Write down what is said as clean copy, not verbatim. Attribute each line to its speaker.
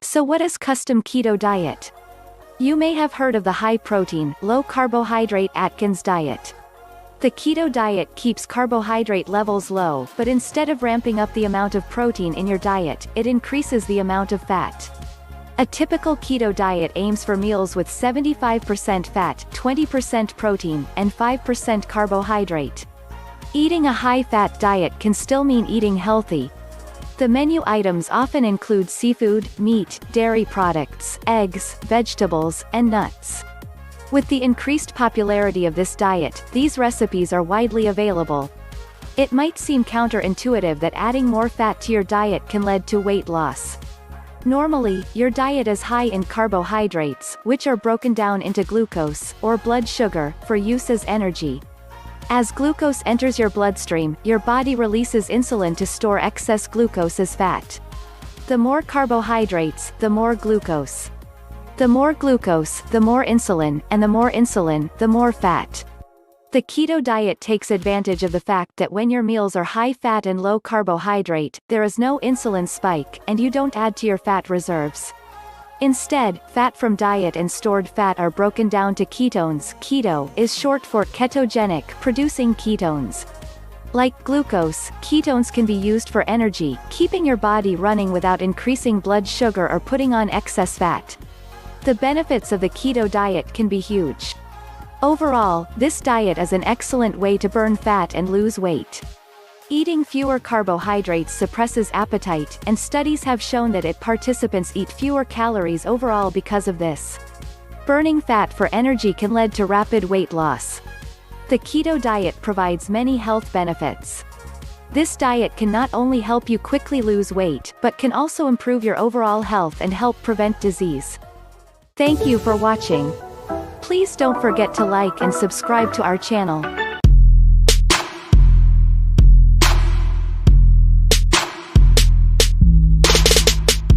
Speaker 1: So what is custom keto diet? You may have heard of the high-protein, low-carbohydrate Atkins diet. The keto diet keeps carbohydrate levels low, but instead of ramping up the amount of protein in your diet, it increases the amount of fat. A typical keto diet aims for meals with 75% fat, 20% protein, and 5% carbohydrate. Eating a high-fat diet can still mean eating healthy. The menu items often include seafood, meat, dairy products, eggs, vegetables, and nuts. With the increased popularity of this diet, these recipes are widely available. It might seem counterintuitive that adding more fat to your diet can lead to weight loss. Normally, your diet is high in carbohydrates, which are broken down into glucose, or blood sugar, for use as energy. As glucose enters your bloodstream, your body releases insulin to store excess glucose as fat. The more carbohydrates, the more glucose. The more glucose, the more insulin, and the more insulin, the more fat. The keto diet takes advantage of the fact that when your meals are high fat and low carbohydrate, there is no insulin spike, and you don't add to your fat reserves. Instead, fat from diet and stored fat are broken down to ketones. Keto is short for ketogenic, producing ketones. Like glucose, ketones can be used for energy, keeping your body running without increasing blood sugar or putting on excess fat. The benefits of the keto diet can be huge. Overall, this diet is an excellent way to burn fat and lose weight. Eating fewer carbohydrates suppresses appetite, and studies have shown that participants eat fewer calories overall because of this. Burning fat for energy can lead to rapid weight loss. The keto diet provides many health benefits. This diet can not only help you quickly lose weight, but can also improve your overall health and help prevent disease. Thank you for watching. Please don't forget to like and subscribe to our channel.